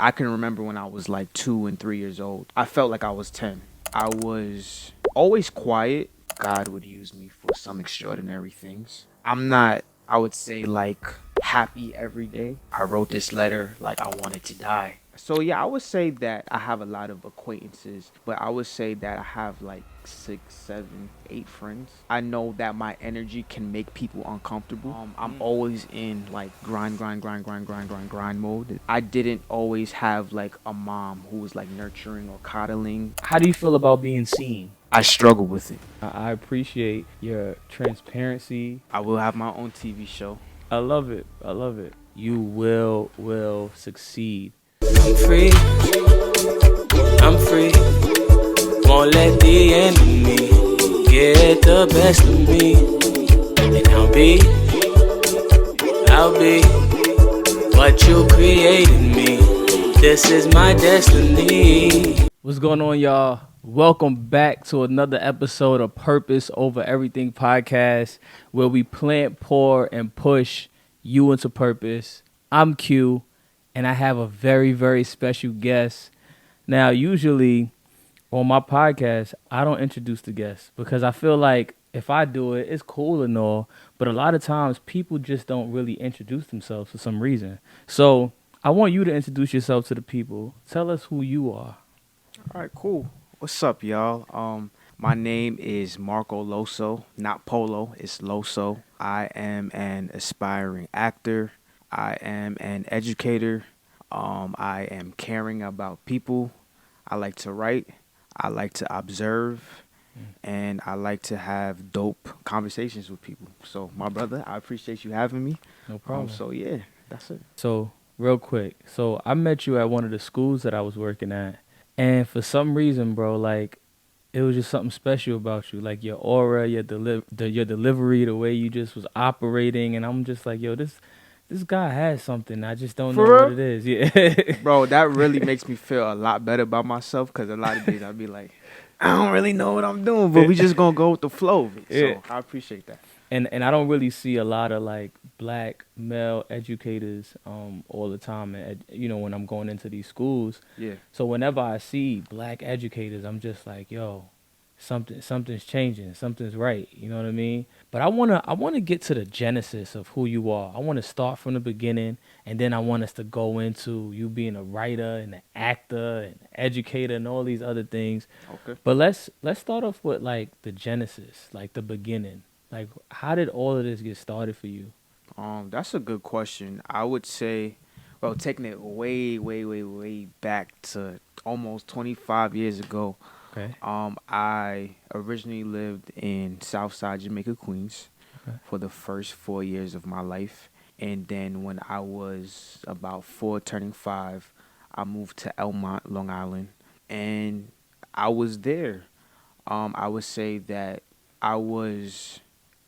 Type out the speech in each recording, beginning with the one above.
I can remember when I was like 2 and 3 years old. I felt like I was 10. I was always quiet. God would use me for some extraordinary things. I'm not, I would say, like happy every day. I wrote this letter like I wanted to die. So yeah, I would say that I have a lot of acquaintances, but I would say that I have like 6, 7, 8 friends. I know that my energy can make people uncomfortable. I'm always in like grind mode. I didn't always have like a mom who was like nurturing or coddling. How do you feel about being seen? I struggle with it. I appreciate your transparency. I will have my own TV show. I love it. I love it. You will succeed. I'm free, I'm free. Won't let the enemy get the best of me. And I'll be what you created me. This is my destiny. What's going on, y'all? Welcome back to another episode of Purpose Over Everything podcast, where we plant, pour, and push you into purpose. I'm Q, and I have a very, very special guest. Now, usually on my podcast, I don't introduce the guest because I feel like if I do it, it's cool and all, but a lot of times people just don't really introduce themselves for some reason. So I want you to introduce yourself to the people. Tell us who you are. All right, cool. What's up, y'all? My name is Marco Loso, not Polo. It's Loso. I am an aspiring actor. I am an educator. I am caring about people. I like to write. I like to observe. And I like to have dope conversations with people. So, my brother, I appreciate you having me. No problem. So, yeah, that's it. So, real quick. So, I met you at one of the schools that I was working at. And for some reason, bro, like, it was just something special about you. Like, your aura, your delivery, the way you just was operating. And I'm just like, yo, this guy has something. I just don't For know real? what it is. Yeah. Bro, that really makes me feel a lot better about myself because a lot of days I'd be like, I don't really know what I'm doing, but we just gonna go with the flow of it. Yeah. So I appreciate that. And I don't really see a lot of like black male educators all the time, and when I'm going into these schools. Yeah. So whenever I see black educators, I'm just like, yo, something's changing, something's right. You know what I mean? But I wanna get to the genesis of who you are. I want to start from the beginning, and then I want us to go into you being a writer and an actor and educator and all these other things. Okay. But let's start off with like the genesis, like the beginning. Like, how did all of this get started for you? That's a good question. I would say, well, taking it way back to almost 25 years ago. Okay. I originally lived in Southside Jamaica, Queens, Okay. for the first 4 years of my life, and then when I was about 4, turning 5, I moved to Elmont, Long Island, and I was there. I would say that I was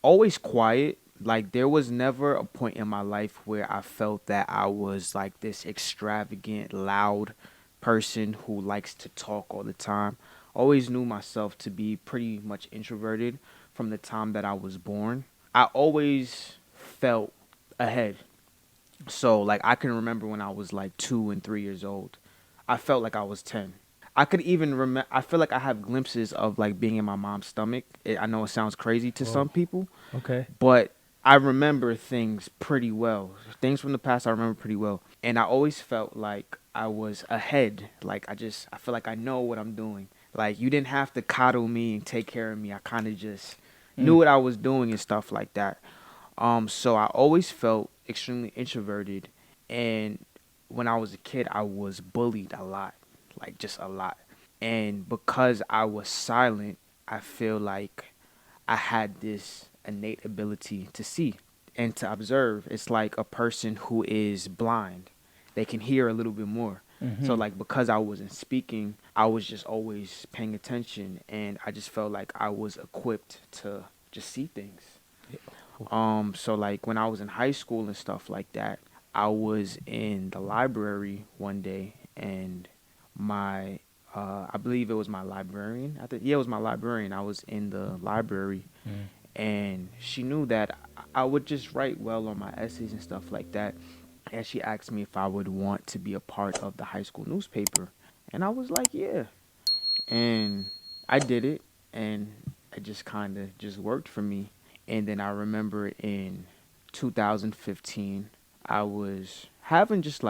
always quiet. Like there was never a point in my life where I felt that I was like this extravagant, loud person who likes to talk all the time. Always knew myself to be pretty much introverted from the time that I was born. I always felt ahead. So like I can remember when I was like 2 and 3 years old. I felt like I was 10. I could even remember. I feel like I have glimpses of like being in my mom's stomach. I know it sounds crazy to some people, Okay. but I remember things pretty well. Things from the past I remember pretty well. And I always felt like I was ahead. Like I feel like I know what I'm doing. Like you didn't have to coddle me and take care of me. I kind of just knew what I was doing and stuff like that. So I always felt extremely introverted. And when I was a kid, I was bullied a lot. Like just a lot. And because I was silent, I feel like I had this innate ability to see and to observe. It's like a person who is blind. They can hear a little bit more. So like because I wasn't speaking, I was just always paying attention and I just felt like I was equipped to just see things. So like when I was in high school and stuff like that, I was in the library one day and my I believe it was my librarian. It was my librarian. I was in the library and she knew that I would just write well on my essays and stuff like that. and she asked me if I would want to be a part of the high school newspaper. And I was like, yeah. And I did it, and it just kind of just worked for me. And then I remember in 2015, I was having just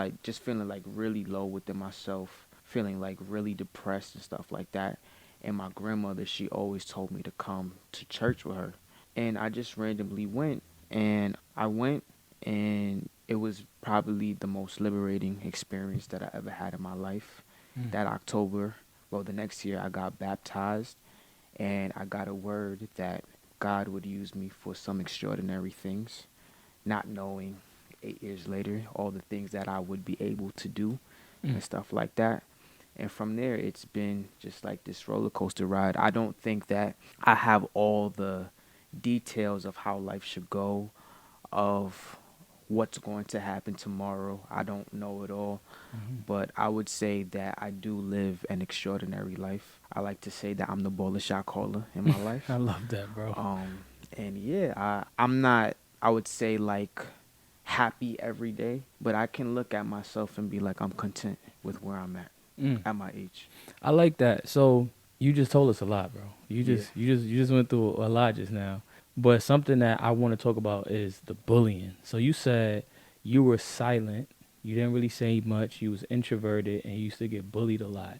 feeling like really low within myself, feeling like really depressed and stuff like that. And my grandmother, she always told me to come to church with her. And I just randomly went, and I went, and it was probably the most liberating experience that I ever had in my life. Mm. That October, well, the next year, I got baptized, and I got a word that God would use me for some extraordinary things, not knowing 8 years later all the things that I would be able to do Mm. and stuff like that. And from there, it's been just like this roller coaster ride. I don't think that I have all the details of how life should go, of what's going to happen tomorrow. I don't know it all, Mhm. but I would say that I do live an extraordinary life. I like to say that I'm the baller shot caller in my I life. love that, bro. And yeah, I'm not, I would say, like, happy every day, but I can look at myself and be like, I'm content with where I'm Mm. at my age. I like that. So you just told us a lot, bro. You Yeah. just you just you just went through a lot just now. But something that I want to talk about is the bullying. So you said you were silent. You didn't really say much. You was introverted and you used to get bullied a lot.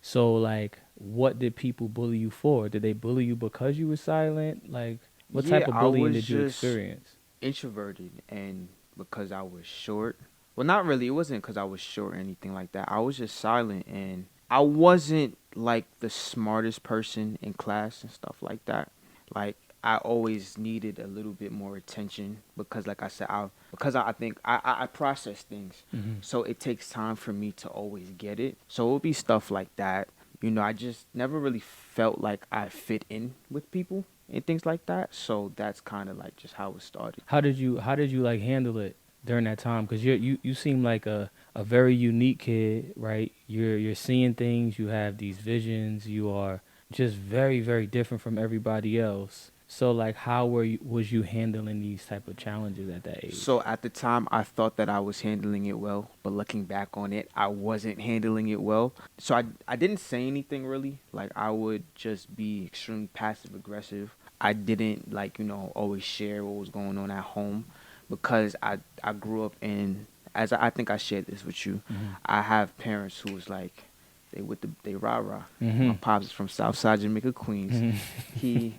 So like, what did people bully you for? Did they bully you because you were silent? Like, what Yeah, type of I bullying was did you just experience? introverted, and because I was short. Well, not really. It wasn't because I was short or anything like that. I was just silent, and I wasn't like the smartest person in class and stuff like that. Like, I always needed a little bit more attention because, like I said, I think I process things, Hmm. so it takes time for me to always get it. So it would be stuff like that. I just never really felt like I fit in with people and things like that. So that's kind of like just how it started. How did you like handle it during that time? Because you seem like a very unique kid, right? You're seeing things. You have these visions. You are just very very different from everybody else. So like, how was you handling these type of challenges at that age? So at the time, I thought that I was handling it well, but looking back on it, I wasn't handling it well. So I didn't say anything really. Like, I would just be extremely passive aggressive. I didn't, like, always share what was going on at home because I grew up in, as I think I shared this with you. Mm-hmm. I have parents who was like, they rah rah. Mm-hmm. My pops is from Southside Jamaica, Queens. Mm-hmm. He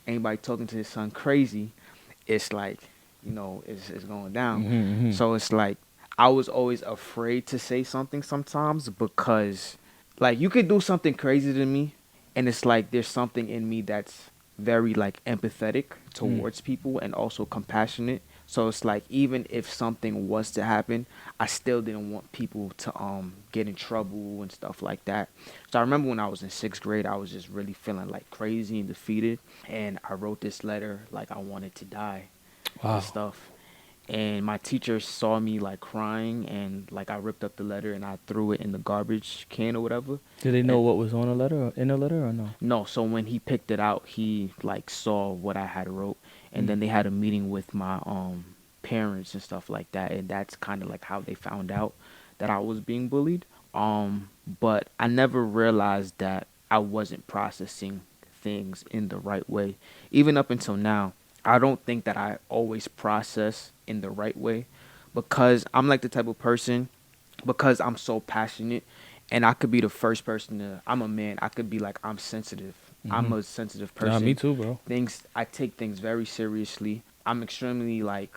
Anybody talking to his son crazy, it's like, it's going down. Mm-hmm. So it's like I was always afraid to say something sometimes because, like, you could do something crazy to me, and it's like there's something in me that's very, like, empathetic Mm. towards people and also compassionate. So it's like even if something was to happen, I still didn't want people to get in trouble and stuff like that. So I remember when I was in 6th grade, I was just really feeling like crazy and defeated, and I wrote this letter like I wanted to die and Wow. stuff. And my teacher saw me like crying, and like I ripped up the letter and I threw it in the garbage can or whatever. Did they know And what was on the letter, or in the letter, or no? no, so when he picked it out, he like saw what I had wrote, and Mm. then they had a meeting with my parents and stuff like that, and that's kind of like how they found out that I was being bullied. But I never realized that I wasn't processing things in the right way. Even up until now, I don't think that I always process in the right way because I'm like the type of person, because I'm so passionate, and I could be the first person to, I'm a man, I could be like, I'm sensitive. Mm-hmm. I'm a sensitive Nah, me person. too, bro. I take things very seriously. I'm extremely like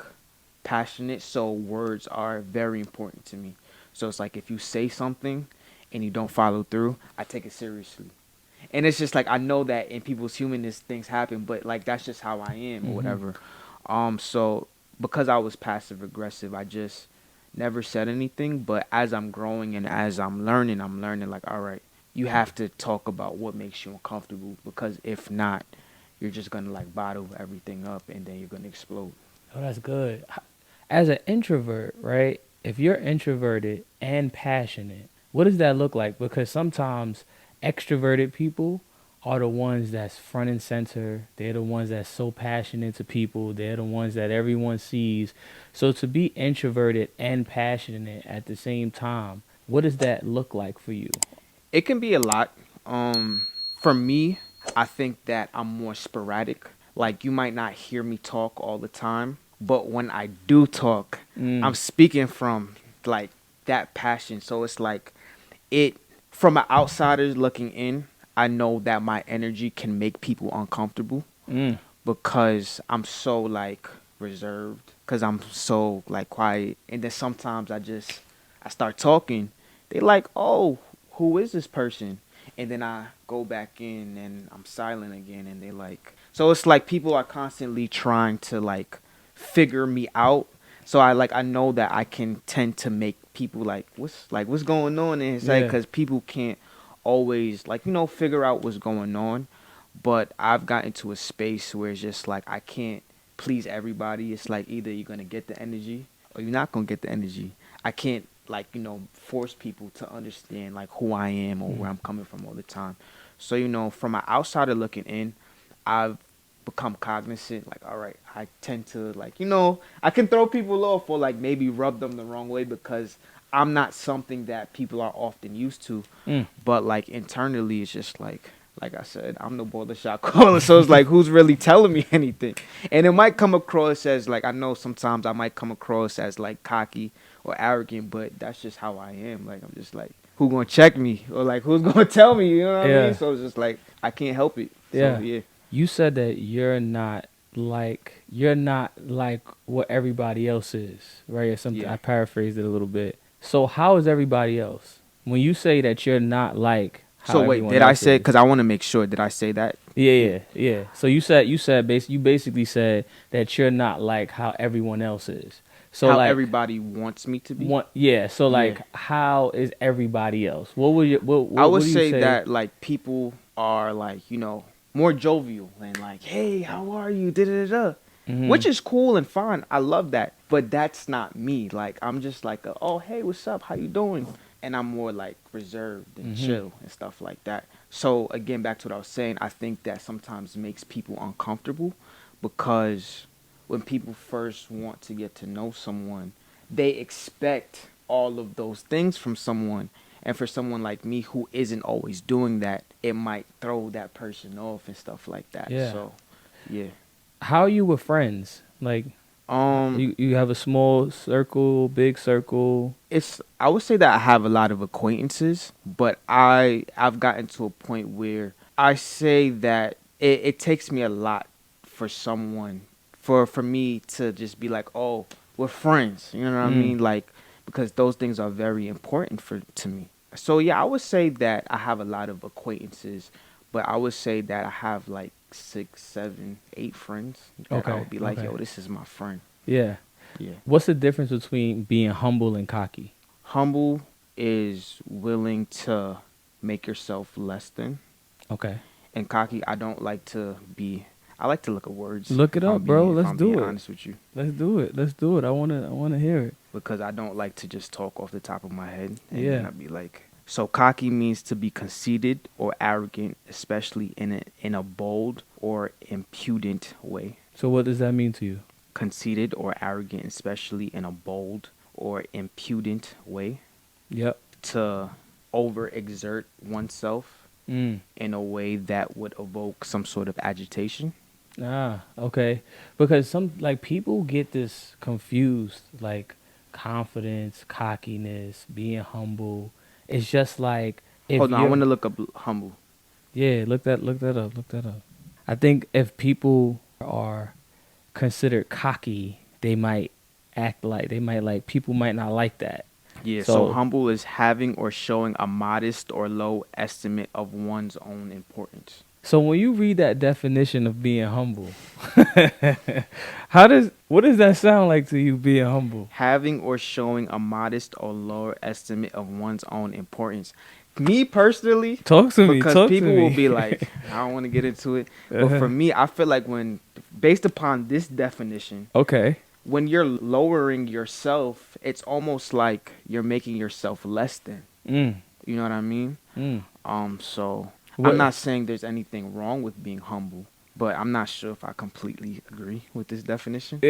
passionate, so words are very important to me. So it's like if you say something and you don't follow through, I take it seriously. And it's just like I know that in people's humanness things happen, but like that's just how I am or Mm-hmm. whatever. So because I was passive aggressive, I just never said anything. But as I'm growing and as I'm learning like, all right, you have to talk about what makes you uncomfortable, because if not, you're just gonna like bottle everything up and then you're gonna explode. Oh, that's good. As an introvert, right? If you're introverted and passionate, what does that look like? Because sometimes extroverted people are the ones that's front and center. They're the ones that's so passionate to people. They're the ones that everyone sees. So to be introverted and passionate at the same time, what does that look like for you? It can be a lot. For me, I think that I'm more sporadic. Like you might not hear me talk all the time, but when I do talk, I'm Mm. speaking from like that passion. So it's like it from an outsider looking in, I know that my energy can make people uncomfortable Mm. because I'm so like reserved, because I'm so like quiet, and then sometimes I start talking. They like, oh, who is this person? And then I go back in and I'm silent again, and they like, so it's like people are constantly trying to like figure me out. So I know that I can tend to make people what's going on, and it's like Yeah. because people can't always figure out what's going on. But I've gotten to a space where it's just like I can't please everybody. It's like either you're gonna get the energy or you're not gonna get the energy. I can't force people to understand like who I am or where Mm. I'm coming from all the time. So from an outsider looking in, I've become cognizant. Like, all right, I tend to I can throw people off or like maybe rub them the wrong way because I'm not something that people are often used to. Mm. But like internally, it's just like I said, I'm the ball the shot caller. So it's like, who's really telling me anything? And it might come across as like, I know sometimes I might come across as like cocky or arrogant, but that's just how I am. Like, I'm just like, who gonna check me or like who's gonna tell me? You know what I Yeah. mean? So it's just like I can't help it. So Yeah. yeah, You said that you're not like what everybody else is, right? Or something. yeah. I paraphrased it a little bit. So how is everybody else? When you say that you're not like how So wait, everyone did I else say? is. Because I want to make sure. Did I say that? Yeah, Yeah. yeah, yeah. So you basically said that you're not like how everyone else is. So How like everybody wants me to be. yeah. So Yeah. like how is everybody else? I What would do you say say? that like people are like more jovial and like, hey, how are you? Da da da. Hmm. Which is cool and fine. I love that, but that's not me. Like I'm just like, oh hey, what's up? How you doing? And I'm more like reserved and Hmm. chill and stuff like that. So again, back to what I was saying, I think that sometimes makes people uncomfortable because when people first want to get to know someone, they expect all of those things from someone. And for someone like me who isn't always doing that, it might throw that person off and stuff like that. Yeah. So, yeah. How are you with friends? Like Um, you have a small circle, big circle. I would say that I have a lot of acquaintances, but I've gotten to a point where I say that it takes me a lot for someone for me to just be like, oh, we're friends. You know what I Mm. mean? Like because those things are very important to me. So yeah, I would say that I have a lot of acquaintances, but I would say that I have like 6, 7, 8 friends that I Okay. would be like, Okay. yo, this is my friend. Yeah. Yeah. What's the difference between being humble and cocky? Humble is willing to make yourself less than, Okay. and cocky, I don't like to be. I like to look at words. Look it up, bro. If Let's I'm being do it. honest with you, Let's do it. Let's do it. I wanna hear it. because I don't like to just talk off the top of my head, and Yeah. then I'd be like. So cocky means to be conceited or arrogant, especially in a bold or impudent way. So what does that mean to you? Conceited or arrogant, especially in a bold or impudent way. Yep. To overexert oneself Mm. in a way that would evoke some sort of agitation. Ah, okay. Because some like people get this confused, like confidence, cockiness, being humble. It's just like if Hold on, I you're want to look up humble. yeah, look that up. I think if people are considered cocky, they might like people might not like that. Yeah, so So humble is having or showing a modest or low estimate of one's own importance. so when you read that definition of being humble, what does that sound like to you being humble? Having or showing a modest or lower estimate of one's own importance. Me personally, Talk to me. because Talk people to me. will be like, I don't want to get into it. But for me, I feel like based upon this definition, Okay. when you're lowering yourself, it's almost like you're making yourself less than. Mm. You know what I mean? Mm. So I'm not saying there's anything wrong with being humble, but I'm not sure if I completely agree with this definition.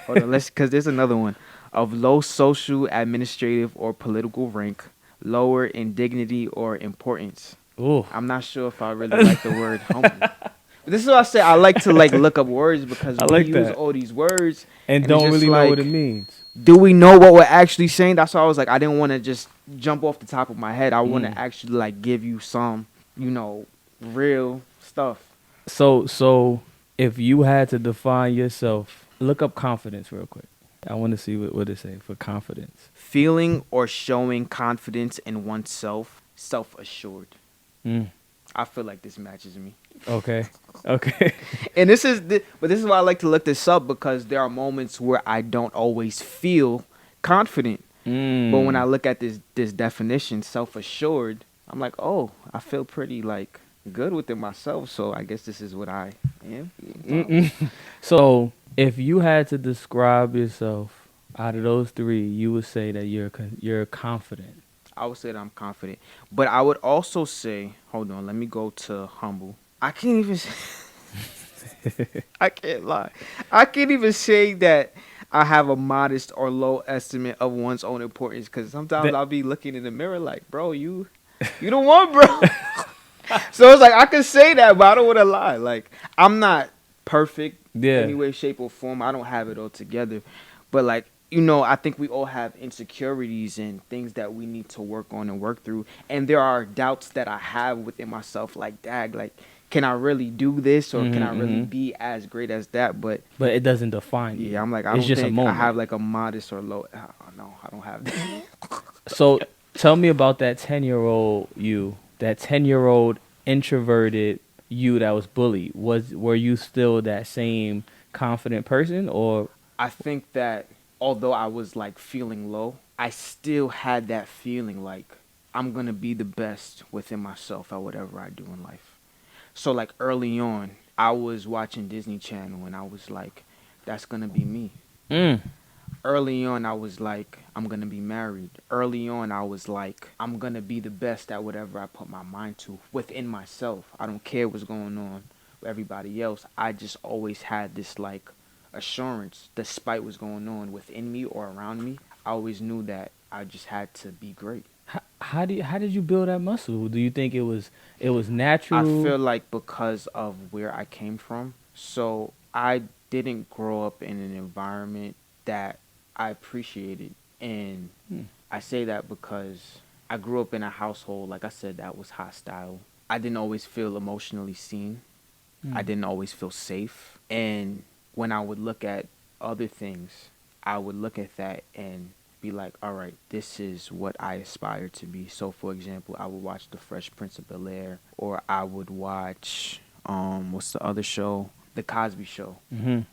Hold on, because there's another one. Of low social, administrative, or political rank, lower in dignity or importance. Ooh. I'm not sure if I really like the word humble. But this is what I say. I like to like look up words because I we like use that. all these words And it's don't just really know like, what it means. do we know what we're actually saying? That's why I was like, I didn't want to just jump off the top of my head. I want to actually like give you some, real stuff. So if you had to define yourself, look up confidence real quick. I want to see what it say for confidence. Feeling or showing confidence in oneself, self-assured. I feel like this matches me. Okay. And this is why I like to look this up, because there are moments where I don't always feel confident. But when I look at this definition, self-assured, I'm like, oh, I feel pretty like good within myself. So I guess this is what I am. So if you had to describe yourself out of those three, you would say that you're confident. I would say that I'm confident. But I would also say, hold on, let me go to humble. I can't even I can't lie. I can't even say that I have a modest or low estimate of one's own importance, because sometimes I'll be looking in the mirror like, bro, you the one, bro. So it's like I can say that, but I don't want to lie. Like, I'm not perfect in any way, shape, or form. I don't have it all together. But like, I think we all have insecurities and things that we need to work on and work through. And there are doubts that I have within myself, like, dag, like, can I really do this, or can I really be as great as that? But it doesn't define you. Yeah, I'm like, I it's don't just think a moment. I have like a modest or low. No, I don't have that. So tell me about that 10-year-old you, that 10-year-old introverted you that was bullied. Were you still that same confident person, or? I think that although I was like feeling low, I still had that feeling like I'm going to be the best within myself at whatever I do in life. So like early on, I was watching Disney Channel and I was like, that's going to be me. Early on, I was like, I'm going to be married. Early on, I was like, I'm going to be the best at whatever I put my mind to within myself. I don't care what's going on with everybody else. I just always had this like assurance, despite what's going on within me or around me. I always knew that I just had to be great. How did you build that muscle? Do you think it was natural? I feel like because of where I came from. So I didn't grow up in an environment that I appreciated. And I say that because I grew up in a household, like I said, that was hostile. I didn't always feel emotionally seen. I didn't always feel safe. And when I would look at other things, I would look at that and be like, all right, this is what I aspire to be. So, for example, I would watch The Fresh Prince of Bel-Air, or I would watch, what's the other show? The Cosby Show.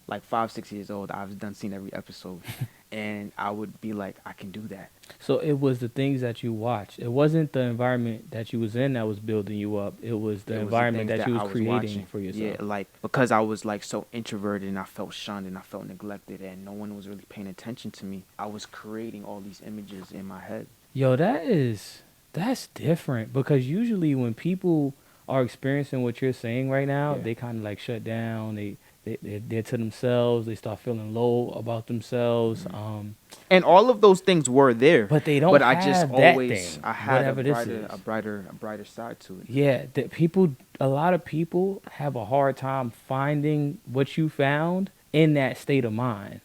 Like 5, 6 years old, I've seen every episode. And I would be like, I can do that. So it was the things that you watched. It wasn't the environment that you was in that was building you up. It was the environment that you was creating for yourself. Yeah, like because I was like so introverted and I felt shunned and I felt neglected and no one was really paying attention to me. I was creating all these images in my head. Yo, that's different, because usually when people are experiencing what you're saying right now, they kind of like shut down. They're to themselves. They start feeling low about themselves. And all of those things were there, but they don't. But have I just that always thing, I had a brighter side to it. Yeah, a lot of people have a hard time finding what you found in that state of mind.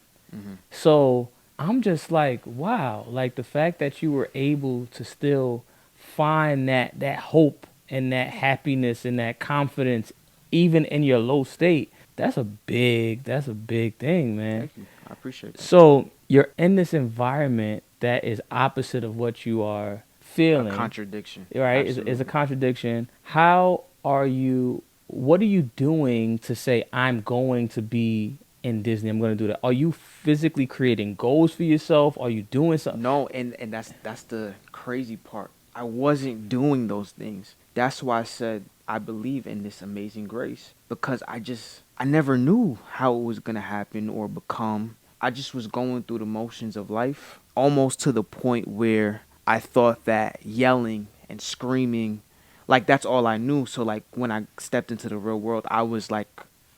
So I'm just like, wow, like the fact that you were able to still find that hope and that happiness and that confidence even in your low state. That's a big thing, man. Thank you. I appreciate that. So you're in this environment that is opposite of what you are feeling. A contradiction. Right? It's a contradiction. What are you doing to say, I'm going to be in Disney, I'm going to do that? Are you physically creating goals for yourself? Are you doing something? No, and that's the crazy part. I wasn't doing those things. That's why I said I believe in this amazing grace, because I never knew how it was going to happen or become. I just was going through the motions of life, almost to the point where I thought that yelling and screaming like that's all I knew. So like when I stepped into the real world, I was like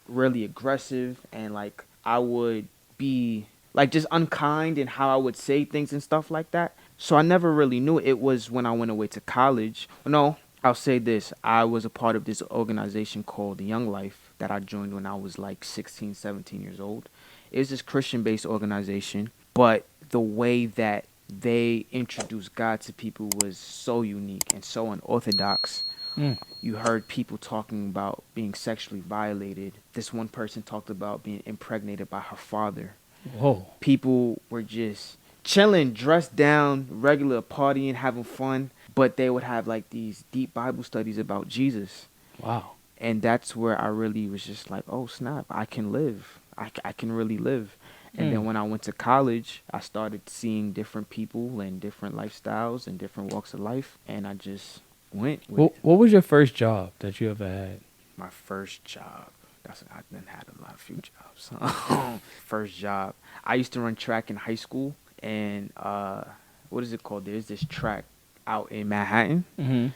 really aggressive, and like I would be like just unkind in how I would say things and stuff like that. So I never really knew. It was when I went away to college. No, I'll say this. I was a part of this organization called the Young Life that I joined when I was like 16, 17 years old. It was this Christian-based organization, but the way that they introduced God to people was so unique and so unorthodox. Mm. You heard people talking about being sexually violated. This one person talked about being impregnated by her father. Whoa. People were just chilling, dressed down, regular partying, having fun, but they would have like these deep Bible studies about Jesus. Wow. And that's where I really was just like, oh snap, I can live. I can really live. And then when I went to college, I started seeing different people and different lifestyles and different walks of life, and I just went with it. What was your first job that you ever had? My first job. I've been had a few jobs. First job. I used to run track in high school, and what is it called? There's this track out in Manhattan, Mm-hmm.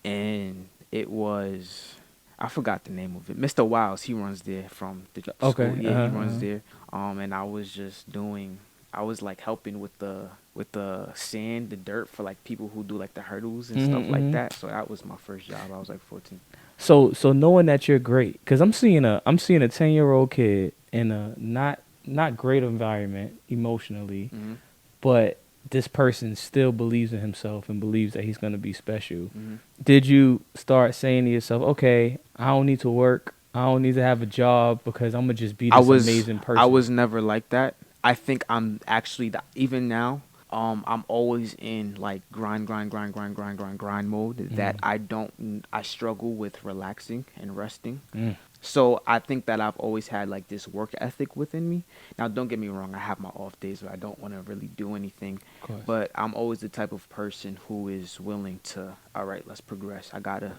and it was, I forgot the name of it. Mr. Wiles, he runs there from the Okay, school. Yeah, he uh-huh, runs uh-huh. there. And I was just doing. I was like helping with the sand, the dirt for like people who do like the hurdles and stuff like Mhm. that. So that was my first job. I was like 14. So knowing that you're great, because I'm seeing a 10-year-old kid in a not great environment emotionally, Mm-hmm. but this person still believes in himself and believes that he's gonna be special. Mm-hmm. Did you start saying to yourself, okay, I don't need to work, I don't need to have a job because I'm gonna just be this amazing person? I was never like that. I think I'm actually even now. I'm always in like grind mode. That I struggle with relaxing and resting. Mm. So I think that I've always had like this work ethic within me. Now, don't get me wrong. I have my off days where I don't want to really do anything. Of course. But I'm always the type of person who is willing to, all right, let's progress. I got to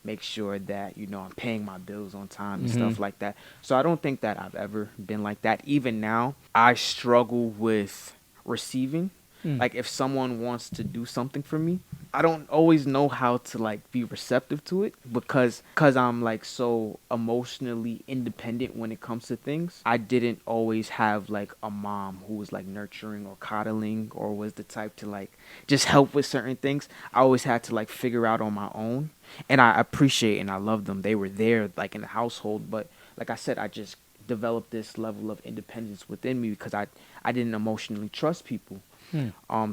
make sure that, I'm paying my bills on time and stuff like that. So I don't think that I've ever been like that. Even now, I struggle with receiving. Like if someone wants to do something for me, I don't always know how to like be receptive to it because I'm like so emotionally independent when it comes to things. I didn't always have like a mom who was like nurturing or coddling or was the type to like just help with certain things. I always had to like figure out on my own, and I appreciate and I love them. They were there like in the household, but like I said, I just developed this level of independence within me because I didn't emotionally trust people.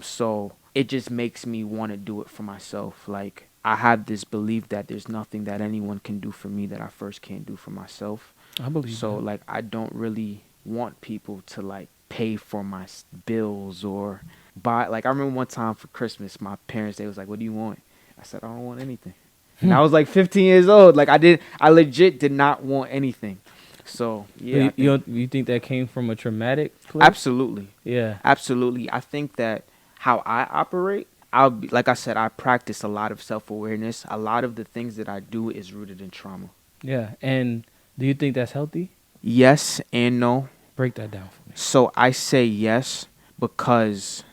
So it just makes me want to do it for myself. Like I have this belief that there's nothing that anyone can do for me that I first can't do for myself. I believe So that. like I don't really want people to like pay for my bills or buy. Like I remember one time for Christmas, my parents, they was like, "What do you want?" I said, "I don't want anything." And I was like 15 years old. Like I legit did not want anything. So yeah, You think that came from a traumatic place? absolutely. Yeah. Absolutely. I think that how I operate, like I said, I practice a lot of self-awareness. A lot of the things that I do is rooted in trauma. Yeah. And do you think that's healthy? Yes and no. Break that down for me. So I say yes because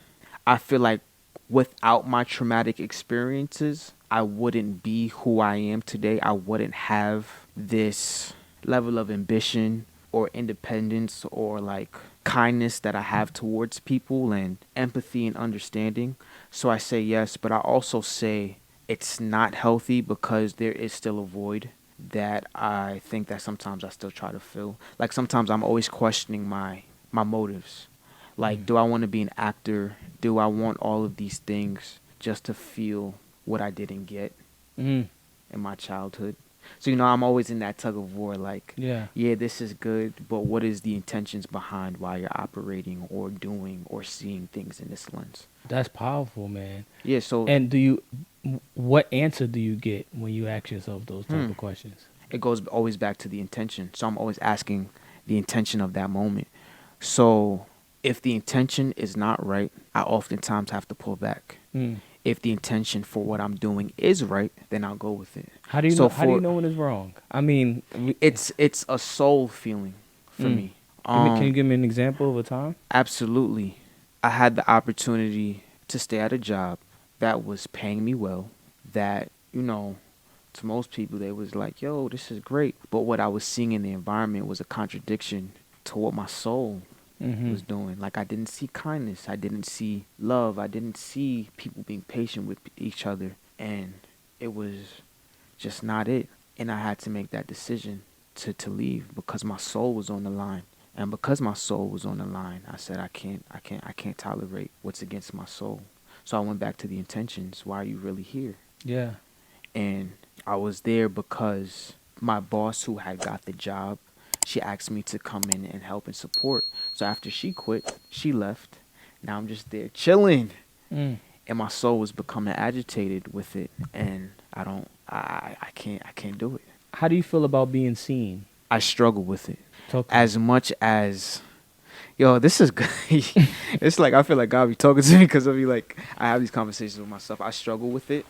I feel like without my traumatic experiences, I wouldn't be who I am today. I wouldn't have this level of ambition or independence or like kindness that I have towards people and empathy and understanding. So I say yes, but I also say it's not healthy because there is still a void that I think that sometimes I still try to fill. Like sometimes I'm always questioning my motives. Like, do I want to be an actor? Do I want all of these things just to feel what I didn't get Mm. in my childhood? So, I'm always in that tug of war. Like, Yeah. yeah, this is good, but what is the intentions behind why you're operating or doing or seeing things in this lens? That's powerful, man. Yeah, so And what answer do you get when you ask yourself those type of questions? it goes always back to the intention. So I'm always asking the intention of that moment. So if the intention is not right, I oftentimes have to pull back. Mm. If the intention for what I'm doing is right, then I'll go with it. How do you So how do you know when it's wrong? I mean, It's a soul feeling for me. can you give me an example of a time? Absolutely. I had the opportunity to stay at a job that was paying me well, that, To most people, they was like, yo, this is great. But what I was seeing in the environment was a contradiction to what my soul was doing. Like, I didn't see kindness. I didn't see love. I didn't see people being patient with each other. And it was just not it. And I had to make that decision to leave because my soul was on the line. And because my soul was on the line, I said, I can't tolerate what's against my soul. So I went back to the intentions. Why are you really here? Yeah. And I was there because my boss, who had got the job, she asked me to come in and help and support. So after she quit, she left. Now I'm just there chilling. Mm. And my soul was becoming agitated with it. And I can't do it. How do you feel about being seen? I struggle with it. Talk to me. As much as, yo, this is good. It's like I feel like God be talking to me because I have these conversations with myself. I struggle with it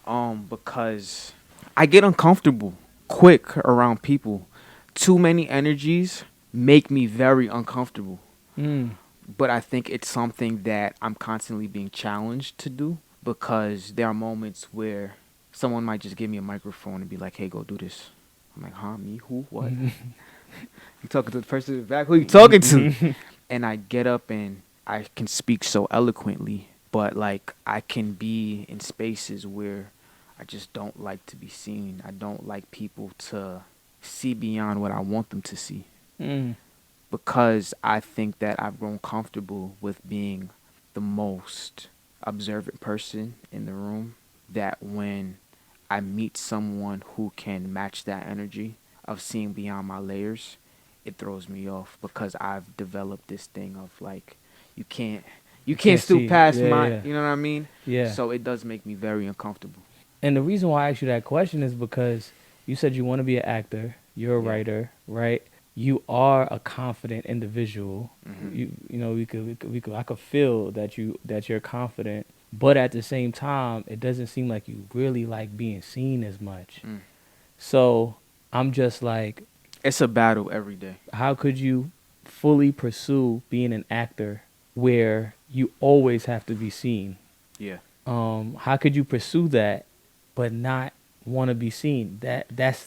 because I get uncomfortable quick around people. Too many energies make me very uncomfortable. Mm. But I think it's something that I'm constantly being challenged to do because there are moments where someone might just give me a microphone and be like, hey, go do this. I'm like, huh, me? Who? What? You talking to the person in the back? Who you talking to? And I get up and I can speak so eloquently, but like I can be in spaces where I just don't like to be seen. I don't like people to see beyond what I want them to see. Mm. Because I think that I've grown comfortable with being the most observant person in the room, that when I meet someone who can match that energy of seeing beyond my layers, it throws me off because I've developed this thing of like you can't can't stoop see. past Yeah, my yeah. you know what I mean? Yeah. So it does make me very uncomfortable. And the reason why I asked you that question is because you said you want to be an actor. You're a Yeah. writer, right? You are a confident individual. Mhm. You know, we could. I could feel that you're confident, but at the same time, it doesn't seem like you really like being seen as much. Mm. So I'm just like, It's a battle every day. how could you fully pursue being an actor where you always have to be seen? Yeah. How could you pursue that but not want to be seen? That's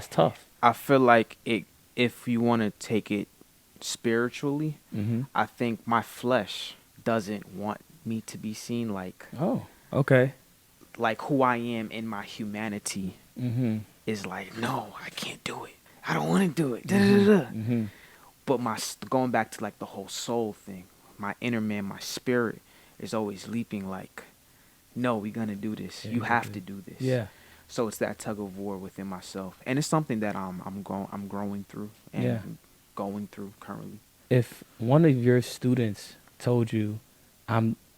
tough. I feel like if you want to take it spiritually, Mm-hmm. I think my flesh doesn't want me to be seen Oh, okay. like who I am in my humanity Mm-hmm. is like, no, I can't do it. I don't want to do it. Da-da-da-da. Mm-hmm. But going back to like the whole soul thing, my inner man, my spirit is always leaping like, no, we're gonna do this. Yeah, You you have do. to do this. Yeah. So it's that tug of war within myself, and it's something that I'm growing through and Yeah. going through currently. If one of your students told you,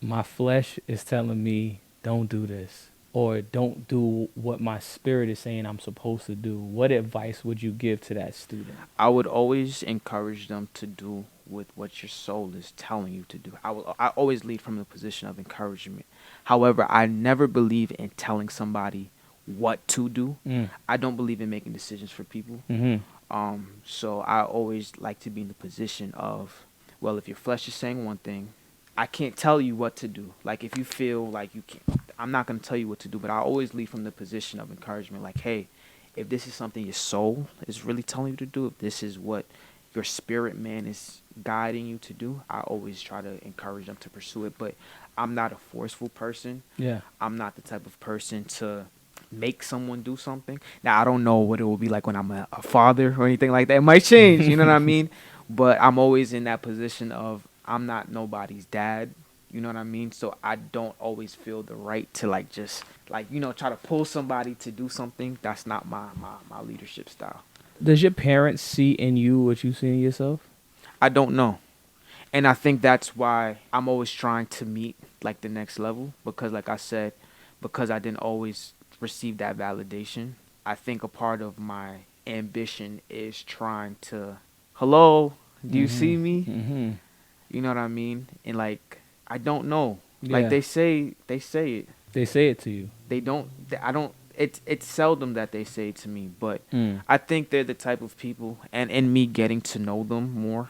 my flesh is telling me don't do this or don't do what my spirit is saying I'm supposed to do, what advice would you give to that student? I would always encourage them to do with what your soul is telling you to do. I always lead from the position of encouragement. However, I never believe in telling somebody what to do. Mm. I don't believe in making decisions for people. Mm-hmm. So I always like to be in the position of, well, if your flesh is saying one thing, I can't tell you what to do. Like if you feel like you can't, I'm not going to tell you what to do, but I always lead from the position of encouragement. Like, hey, if this is something your soul is really telling you to do, if this is what your spirit man is guiding you to do, I always try to encourage them to pursue it. But I'm not a forceful person. Yeah. I'm not the type of person to make someone do something. Now, I don't know what it will be like when I'm a father or anything like that. It might change, you know what I mean? But I'm always in that position of I'm not nobody's dad, you know what I mean? So I don't always feel the right to like just like, you know, try to pull somebody to do something. That's not my leadership style. Does your parents see in you what you see in yourself? I don't know. And I think that's why I'm always trying to meet like the next level because like I said, because I didn't always receive that validation. I think a part of my ambition is trying to, hello, do you see me? Mm-hmm. You know what I mean? And like, I don't know. Yeah. Like they say it. They say it to you. They don't. I don't. It's seldom that they say it to me, but Mm. I think they're the type of people, and in me getting to know them more,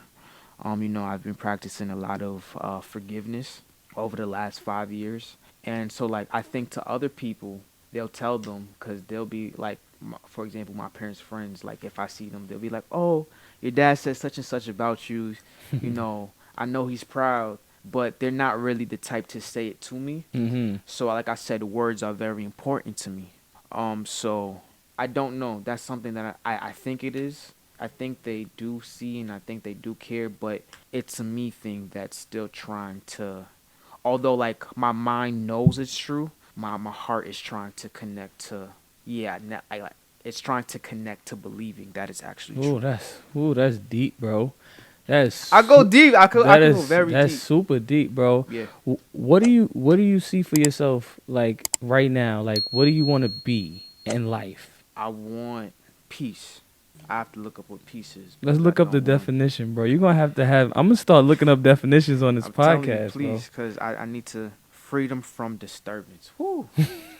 you know, I've been practicing a lot of forgiveness over the last 5 years, and so like I think to other people, they'll tell them because they'll be like, for example, my parents' friends. Like if I see them, they'll be like, "Oh, your dad said such and such about you. You know, I know he's proud." But they're not really the type to say it to me. Mm-hmm. So, like I said, words are very important to me. So I don't know. That's something that I think it is. I think they do see and I think they do care, but it's a me thing that's still trying to. Although, like my mind knows it's true, my heart is trying to connect to. Yeah, it's trying to connect to believing that it's actually true. That's deep, bro. I go deep. I could go very That's deep. super deep, bro. Yeah. What do you see for yourself like right now? Like what do you want to be in life? I want peace. I have to look up what peace is Let's because I look up the don't want. definition, bro. You're gonna have to have. I'm gonna start looking up definitions on this I'm telling you, podcast, bro. please, because I need to freedom from disturbance. Woo.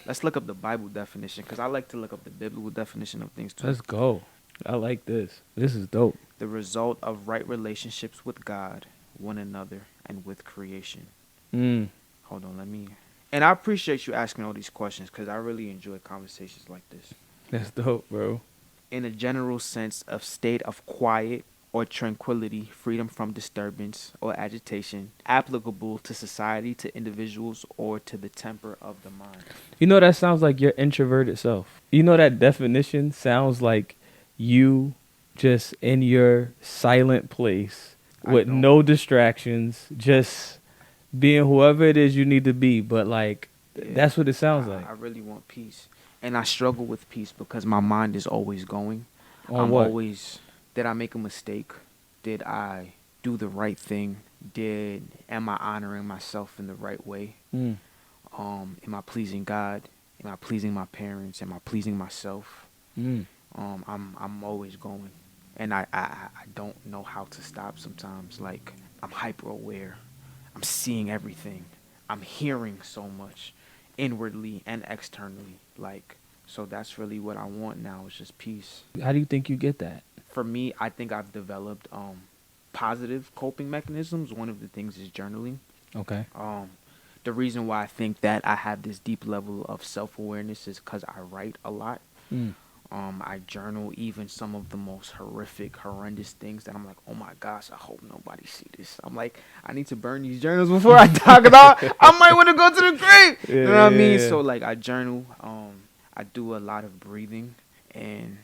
Let's look up the Bible definition because I like to look up the biblical definition of things too. Let's go. I like this. This is dope. The result of right relationships with God, one another, and with creation. Mm. Hold on, let me. And I appreciate you asking all these questions because I really enjoy conversations like this. That's dope, bro. In a general sense of state of quiet or tranquility, freedom from disturbance or agitation, applicable to society, to individuals, or to the temper of the mind. You know that sounds like your introverted self. You know that definition sounds like you just in your silent place I with know. no distractions, just being whoever it is you need to be. But like Yeah, that's what it sounds like. I really want peace. And I struggle with peace because my mind is always going. On I'm what? always, did I make a mistake? Did I do the right thing? Am I honoring myself in the right way? Mm. Am I pleasing God? Am I pleasing my parents? Am I pleasing myself? Mm. I'm always going, and I don't know how to stop sometimes. Like I'm hyper aware, I'm seeing everything, I'm hearing so much, inwardly and externally. Like so, that's really what I want now. Is just peace. How do you think you get that? For me, I think I've developed positive coping mechanisms. One of the things is journaling. Okay. The reason why I think that I have this deep level of self-awareness is because I write a lot. Mm. I journal even some of the most horrendous things that I'm like, oh my gosh, I hope nobody see this. I'm like, I need to burn these journals before I talk about. I might want to go to the grave. You know what I mean? So like, I journal. I do a lot of breathing, and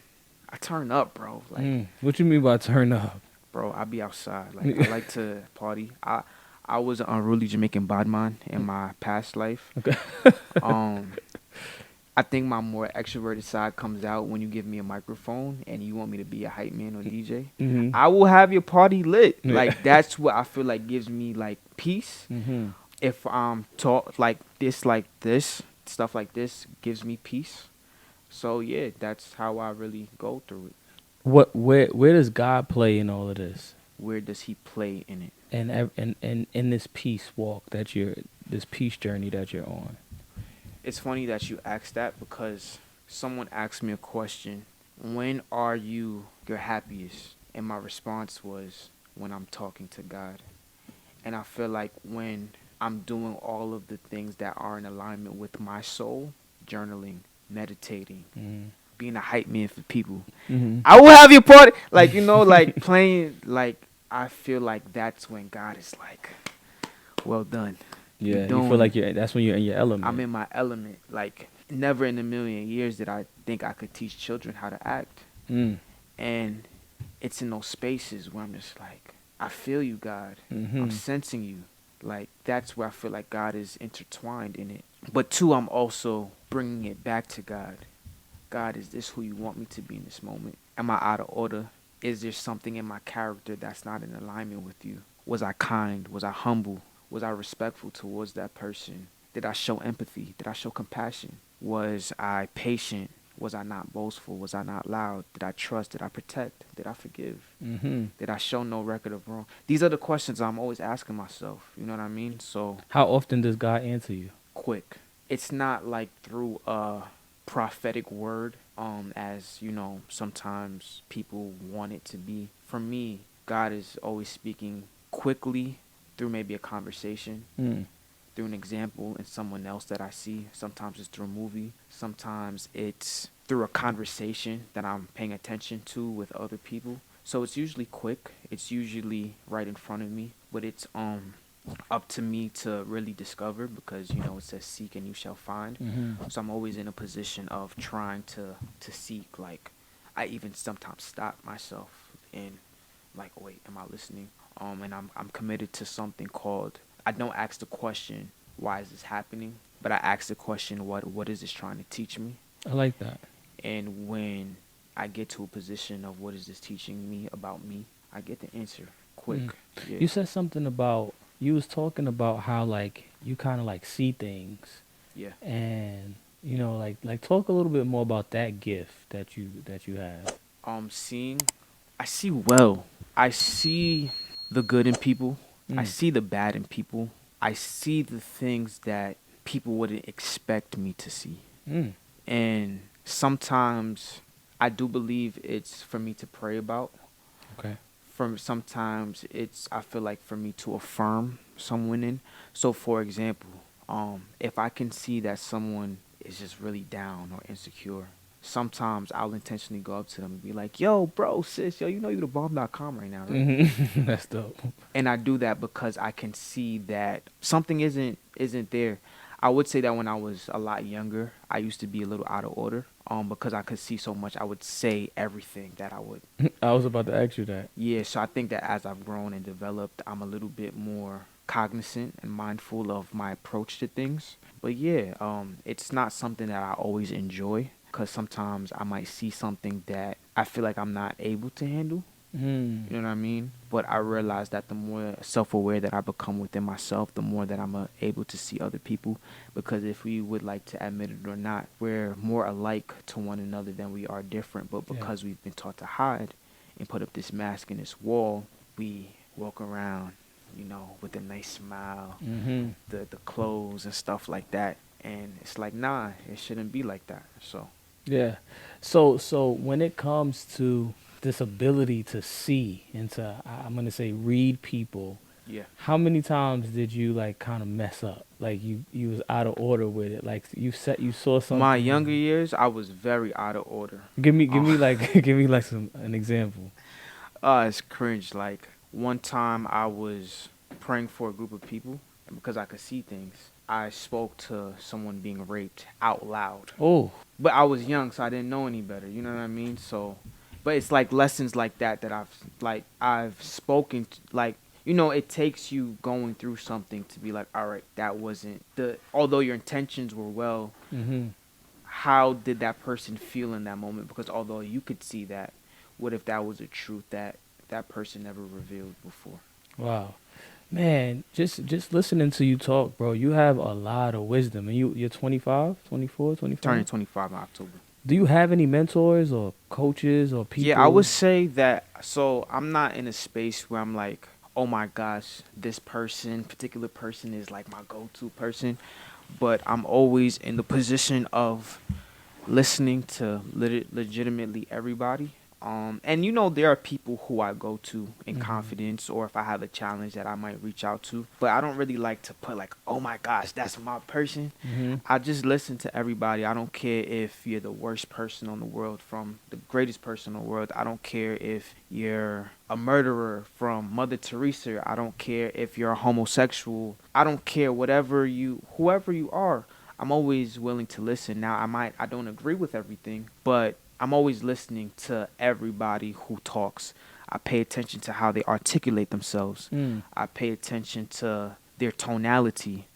I turn up, bro. Like, What you mean by turn up? bro, I be outside. Like, I like to party. I was an unruly Jamaican badman in my past life. Okay. I think my more extroverted side comes out when you give me a microphone and you want me to be a hype man or DJ. Mm-hmm. I will have your party lit. Yeah. Like that's what I feel like gives me like peace. Mm-hmm. If talk like this, stuff like this gives me peace. So yeah, that's how I really go through it. Where does God play in all of this? Where does he play in it? And in this peace walk this peace journey that you're on. It's funny that you asked that because someone asked me a question. When are you your happiest? And my response was when I'm talking to God. And I feel like when I'm doing all of the things that are in alignment with my soul, journaling, meditating, being a hype man for people. Mm-hmm. I will have your party. Like, like playing, like, I feel like that's when God is like, well done. Yeah, you feel like that's when you're in your element. I'm in my element. Like, never in a million years did I think I could teach children how to act. Mm. And it's in those spaces where I'm just like, I feel you, God. Mm-hmm. I'm sensing you. Like, that's where I feel like God is intertwined in it. But two, I'm also bringing it back to God. God, is this who you want me to be in this moment? Am I out of order? Is there something in my character that's not in alignment with you? Was I kind? Was I humble? Was I respectful towards that person? Did I show empathy? Did I show compassion? Was I patient? Was I not boastful? Was I not loud? Did I trust? Did I protect? Did I forgive? Mm-hmm. Did I show no record of wrong? These are the questions I'm always asking myself. You know what I mean? So How often does God answer you? quick. It's not like through a prophetic word, as sometimes people want it to be. For me, God is always speaking quickly through maybe a conversation. through an example in someone else that I see. Sometimes it's through a movie. Sometimes it's through a conversation that I'm paying attention to with other people. So it's usually quick. It's usually right in front of me, but it's up to me to really discover because it says seek and you shall find. Mm-hmm. So I'm always in a position of trying to seek. Like I even sometimes stop myself and like, wait, am I listening? And I'm committed to something called. I don't ask the question, why is this happening? But I ask the question, what is this trying to teach me? I like that. And when I get to a position of what is this teaching me about me, I get the answer quick. Mm. Yeah. You said something about you was talking about how like you kind of like see things, Yeah. and like talk a little bit more about that gift that you have. Seeing, I see well. I see the good in people. I Mm. see the bad in people. I see the things that people wouldn't expect me to see. Mm. And sometimes I do believe it's for me to pray about. Okay. Sometimes it's I feel like for me to affirm someone in. So for example, if I can see that someone is just really down or insecure, sometimes I'll intentionally go up to them and be like, "Yo, bro, sis, yo, you the bomb.com right now, right?" Mm-hmm. That's dope. And I do that because I can see that something isn't there. I would say that when I was a lot younger, I used to be a little out of order. Because I could see so much, I would say everything that I would. I was about to ask you that. Yeah, so I think that as I've grown and developed, I'm a little bit more cognizant and mindful of my approach to things. But yeah, it's not something that I always enjoy because sometimes I might see something that I feel like I'm not able to handle. Mm. You know what I mean? But I realize that the more self-aware that I become within myself, the more that I'm able to see other people. Because if we would like to admit it or not, we're more alike to one another than we are different. But Yeah. because we've been taught to hide and put up this mask and this wall, we walk around, with a nice smile, Mm-hmm. the clothes and stuff like that. And it's like, nah, it shouldn't be like that. So, Yeah. So when it comes to this ability to see and to I'm gonna say read people, yeah. how many times did you like kind of mess up? Like you was out of order with it. Like you saw something. My younger years, I was very out of order. Give me like give me like an example. It's cringe. Like one time I was praying for a group of people, and because I could see things, I spoke to someone being raped out loud. Oh. But I was young, so I didn't know any better. You know what I mean? So, but it's like lessons like that that I've spoken like. It takes you going through something to be like, all right, that wasn't although your intentions were well, Mm-hmm. how did that person feel in that moment? Because although you could see that, what if that was a truth that that person never revealed before? Wow. Man, just listening to you talk, bro, you have a lot of wisdom. And you're 25, 24, 25? Turning 25 in October. Do you have any mentors or coaches or people? Yeah, I would say that. So I'm not in a space where I'm like, oh my gosh, this particular person is like my go-to person. But I'm always in the position of listening to legitimately everybody. And there are people who I go to in confidence, or if I have a challenge that I might reach out to. But I don't really like to put like, oh my gosh, that's my person. Mm-hmm. I just listen to everybody. I don't care if you're the worst person on the world from the greatest person in the world. I don't care if you're a murderer from Mother Teresa. I don't care if you're a homosexual. I don't care whoever you are. I'm always willing to listen. Now I don't agree with everything, but I'm always listening to everybody who talks. I pay attention to how they articulate themselves. Mm. I pay attention to their tonality.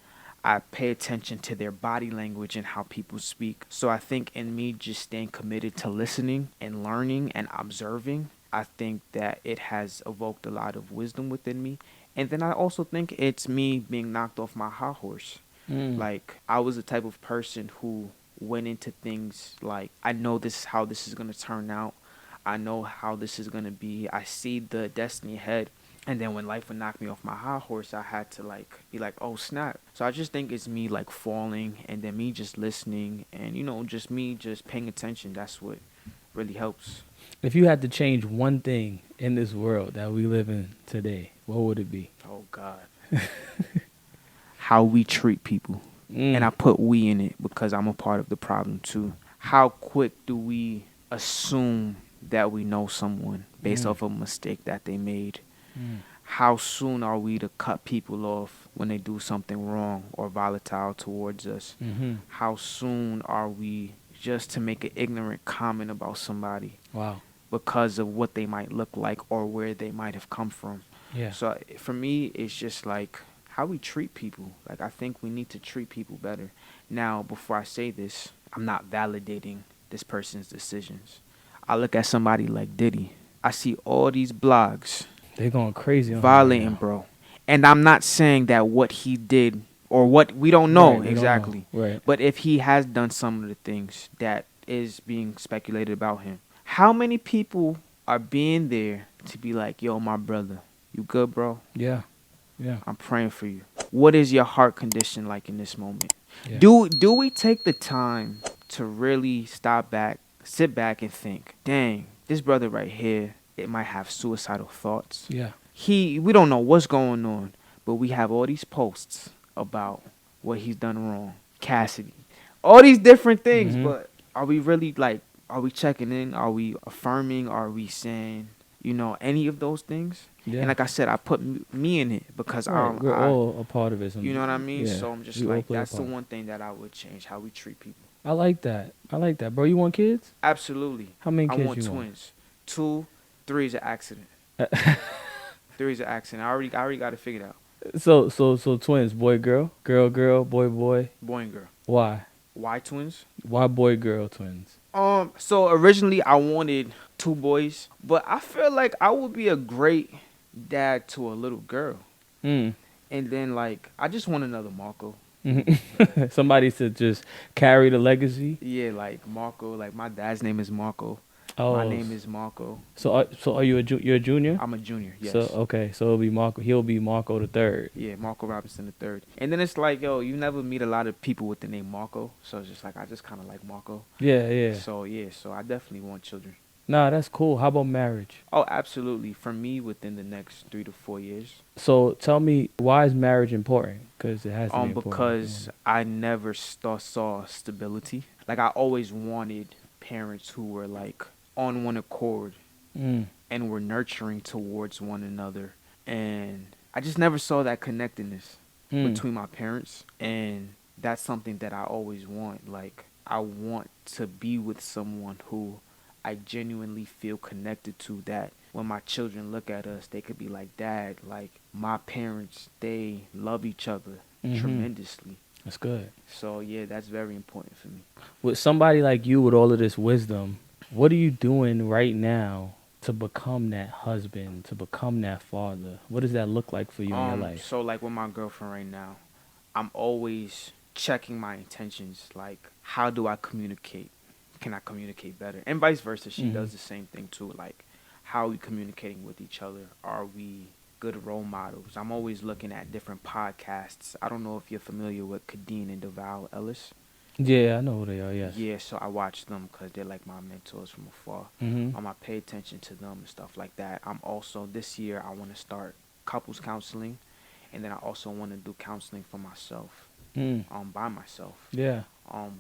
I pay attention to their body language and how people speak. So I think in me just staying committed to listening and learning and observing, I think that it has evoked a lot of wisdom within me. And then I also think it's me being knocked off my high horse. Mm. Like, I was the type of person who went into things like, I know this is how this is going to turn out. I know how this is going to be. I see the destiny ahead. And then when life would knock me off my high horse, I had to be like, oh snap. So I just think it's me falling and then me just listening and, just me just paying attention. That's what really helps. If you had to change one thing in this world that we live in today, what would it be? Oh God. how we treat people. And I Mm. put we in it because I'm a part of the problem too. How quick do we assume that we know someone based Mm. off of a mistake that they made? Mm. How soon are we to cut people off when they do something wrong or volatile towards us? Mm-hmm. How soon are we just to make an ignorant comment about somebody Wow. because of what they might look like or where they might have come from? Yeah. So for me, it's just like how we treat people. Like, I think we need to treat people better. Now, before I say this, I'm not validating this person's decisions. I look at somebody like Diddy. I see all these blogs They going crazy on him right violating, now. bro. And I'm not saying that what he did or what we don't know Right, we don't know. exactly. Right. But if he has done some of the things that is being speculated about him, how many people are being there to be like, yo, my brother, you good, bro? Yeah. Yeah. I'm praying for you. What is your heart condition like in this moment? Yeah. Do we take the time to really sit back and think, dang, this brother right here, it might have suicidal thoughts. Yeah. We don't know what's going on, but we have all these posts about what he's done wrong. Cassidy. All these different things, Mhm. but are we really like, are we checking in? Are we affirming? Are we saying, any of those things? Yeah. And like I said, I put me in it because Right. We're all a part of it. you know what I mean? Yeah. So I'm just We all like, play a that's the part. one thing that I would change, how we treat people. I like that. Bro, you want kids? Absolutely. How many I kids want you twins. 2, 3 is an accident. want? 3 is an accident. I already got it figured out. So twins, boy, girl, girl, girl, boy, boy. Boy and girl. Why? Why twins? Why boy, girl, twins? So originally I wanted 2 boys, but I feel like I would be a great dad to a little girl. Mm. And then like I just want another Marco. Somebody to just carry the legacy. Yeah, like Marco. Like my dad's name is Marco. Oh, My name is Marco. So are you you're a junior? I'm a junior. Yes. So okay, so it'll be Marco. He'll be Marco the third. Yeah, Marco Robinson the third. And then it's like, yo, you never meet a lot of people with the name Marco, so it's just like I just kind of like Marco. Yeah, yeah. So I definitely want children. Nah, that's cool. How about marriage? Oh, absolutely. For me, within the next 3 to 4 years. So tell me, why is marriage important? Because it has to be important. Because I never saw stability. Like I always wanted parents who were like on one accord Mm. and were nurturing towards one another, and I just never saw that connectedness Mm. between my parents, and that's something that I always want. Like I want to be with someone who I genuinely feel connected to, that when my children look at us, they could be like, Dad, like my parents, they love each other Mhm. tremendously. That's good. So yeah, that's very important for me. With somebody like you with all of this wisdom, what are you doing right now to become that husband, to become that father? What does that look like for you in your life? So like with my girlfriend right now, I'm always checking my intentions. Like, how do I communicate? Can I communicate better? And vice versa. She Mhm. does the same thing too. Like, how are we communicating with each other? Are we good role models? I'm always looking at different podcasts. I don't know if you're familiar with Kadeen and Deval Ellis. Yeah, I know who they are, yes. Yeah, so I watch them because they're like my mentors from afar. Mm-hmm. I pay attention to them and stuff like that. I'm also, this year, I want to start couples counseling, and then I also want to do counseling for myself, Mm. by myself. Yeah.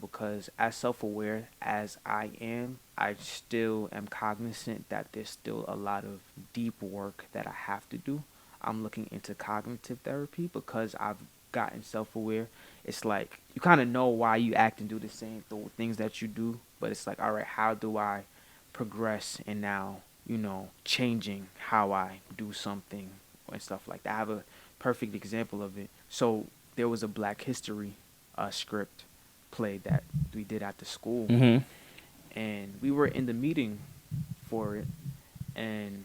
Because as self-aware as I am, I still am cognizant that there's still a lot of deep work that I have to do. I'm looking into cognitive therapy because I've gotten self-aware. It's like you kind of know why you act and do the same things that you do, but it's like, all right, how do I progress and now, changing how I do something and stuff like that. I have a perfect example of it. So there was a Black History script play that we did at the school, Mm-hmm. and we were in the meeting for it, and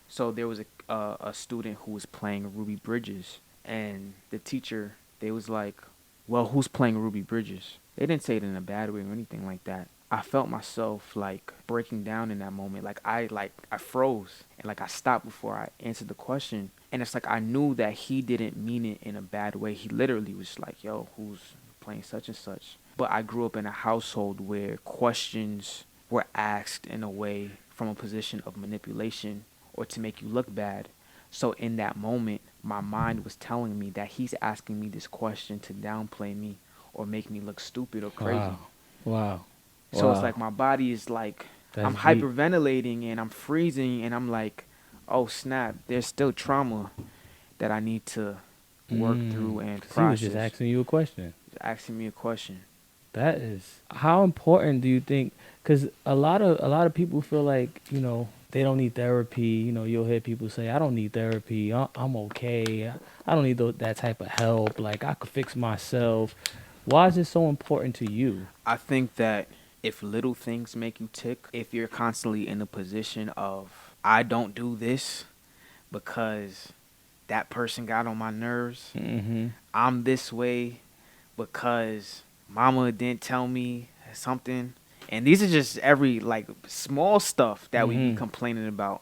so there was a student who was playing Ruby Bridges, and the teacher, they was like, well, who's playing Ruby Bridges? They didn't say it in a bad way or anything like that. I felt myself like breaking down in that moment. I froze, and like I stopped before I answered the question. And it's like I knew that he didn't mean it in a bad way. He literally was like, yo, who's playing such and such? But I grew up in a household where questions were asked in a way from a position of manipulation or to make you look bad. So in that moment, my mind was telling me that he's asking me this question to downplay me or make me look stupid or crazy. Wow. Wow. So it's Wow. like my body is like, That's I'm deep. hyperventilating and I'm freezing and I'm like, oh snap, there's still trauma that I need to work through and 'Cause he was just process. asking you a question. Asking me a question. That is how important do you think? Because a lot of people feel like they don't need therapy. You'll hear people say, "I don't need therapy. I'm okay. I don't need that type of help. Like I could fix myself." Why is it so important to you? I think that if little things make you tick, if you're constantly in a position of, I don't do this because that person got on my nerves, Mm-hmm. I'm this way because mama didn't tell me something. And these are just every like small stuff that we be Mm-hmm. complaining about.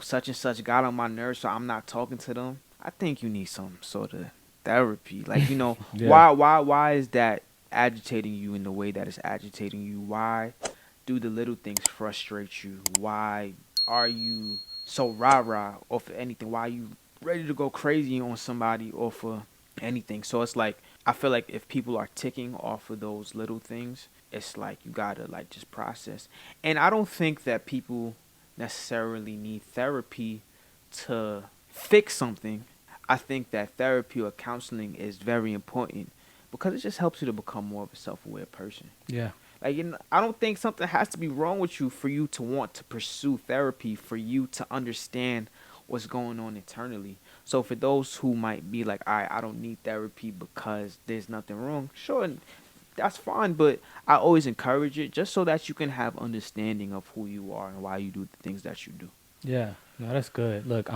Such and such got on my nerves, so I'm not talking to them. I think you need some sort of therapy. Like, Yeah. why is that agitating you in the way that it's agitating you? Why do the little things frustrate you? Why are you so rah-rah or for anything? Why are you ready to go crazy on somebody or for anything? So it's like, I feel like if people are ticking off of those little things, it's like you gotta like just process. And I don't think that people necessarily need therapy to fix something. I think that therapy or counseling is very important because it just helps you to become more of a self-aware person. Yeah. Like, I don't think something has to be wrong with you for you to want to pursue therapy, for you to understand what's going on internally. So for those who might be like, I don't need therapy because there's nothing wrong, sure, that's fine. But I always encourage it just so that you can have understanding of who you are and why you do the things that you do. Yeah. No, that's good. Look,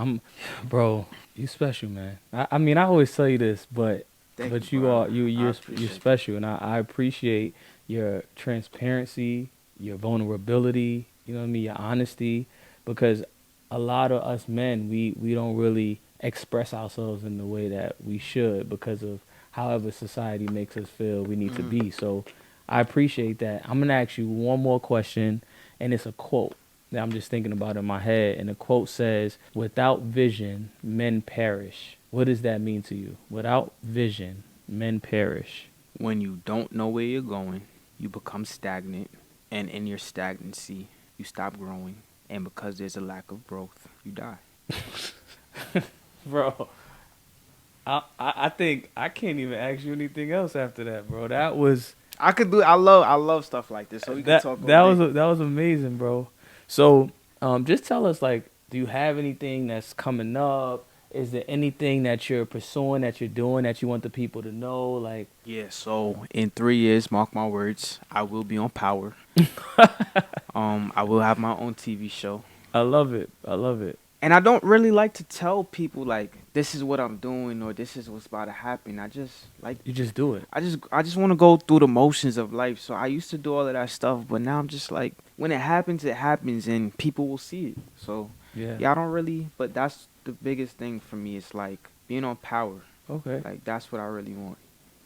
bro. You special, man. I mean, I always tell you this, but Thank but you, you bro. are I you're appreciate that. special, and I appreciate your transparency, your vulnerability. You know what I mean, your honesty, because a lot of us men we don't really express ourselves in the way that we should because of however society makes us feel we need to Mm. be. So I appreciate that. I'm gonna ask you one more question, and it's a quote that I'm just thinking about in my head. And the quote says, "Without vision, men perish." What does that mean to you? Without vision, men perish. When you don't know where you're going, you become stagnant, and in your stagnancy, you stop growing, and because there's a lack of growth, you die. Bro, I think I can't even ask you anything else after that, bro. That was I could do. I love stuff like this, so we can that talk all that was day. that was amazing, bro. So, just tell us, like, do you have anything that's coming up? Is there anything that you're pursuing, that you're doing, that you want the people to know? Like, Yeah. So in 3 years, mark my words, I will be on Power. I will have my own TV show. I love it. I love it. And I don't really like to tell people like this is what I'm doing or this is what's about to happen. I just like You just do it. I just want to go through the motions of life. So I used to do all of that stuff, but now I'm just like when it happens, and people will see it. So Yeah. yeah, I don't really, but that's the biggest thing for me. It's like being on Power. Okay. Like that's what I really want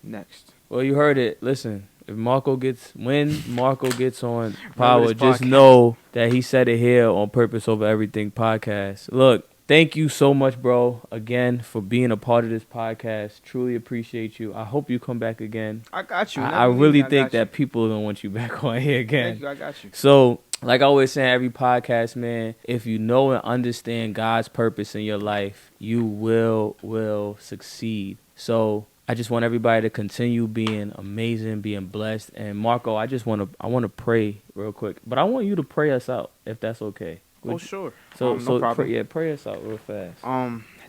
next. Well, you heard it. Listen, when Marco gets on Remember Power, this just podcast. know that he said it here on Purpose Over Everything podcast. Look, thank you so much, bro, again, for being a part of this podcast. Truly appreciate you. I hope you come back again. I got you. I Whenever you need me, really I think got you. that people don't want you back on here again. Thank you. I got you. So, like I always say in every podcast, man, if you know and understand God's purpose in your life, you will succeed. So, I just want everybody to continue being amazing, being blessed. And Marco, I want to pray real quick, but I want you to pray us out if that's okay. Oh sure. So No problem. pray us out real fast.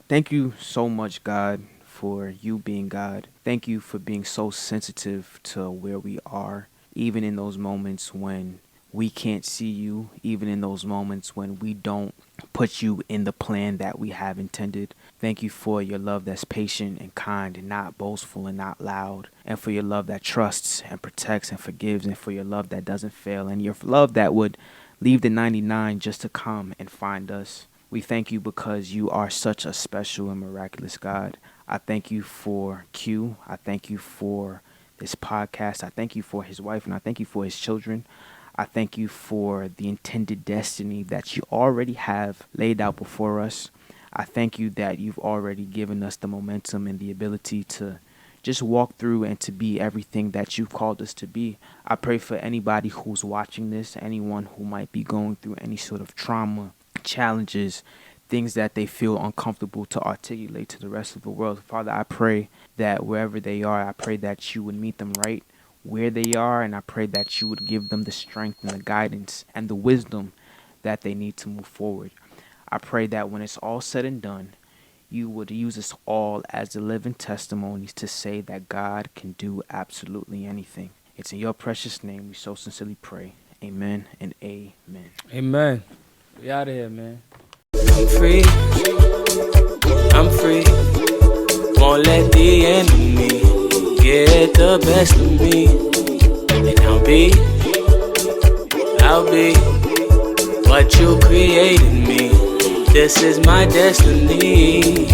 Thank you so much, God, for you being God. Thank you for being so sensitive to where we are, even in those moments when we can't see you, even in those moments when we don't put you in the plan that we have intended. Thank you for your love that's patient and kind and not boastful and not loud, and for your love that trusts and protects and forgives, and for your love that doesn't fail, and your love that would leave the 99 just to come and find us. We thank you because you are such a special and miraculous God. I thank you for Q. I thank you for this podcast. I thank you for his wife, and I thank you for his children. I thank you for the intended destiny that you already have laid out before us. I thank you that you've already given us the momentum and the ability to just walk through and to be everything that you've called us to be. I pray for anybody who's watching this, anyone who might be going through any sort of trauma, challenges, things that they feel uncomfortable to articulate to the rest of the world. Father, I pray that wherever they are, I pray that you would meet them right where they are, and I pray that you would give them the strength and the guidance and the wisdom that they need to move forward. I pray that when it's all said and done, you would use us all as the living testimonies to say that God can do absolutely anything. It's in your precious name we so sincerely pray. Amen and amen. Amen. We out of here, man. I'm free. I'm free. Won't let the enemy get the best of me. And I'll be what you created me. This is my destiny.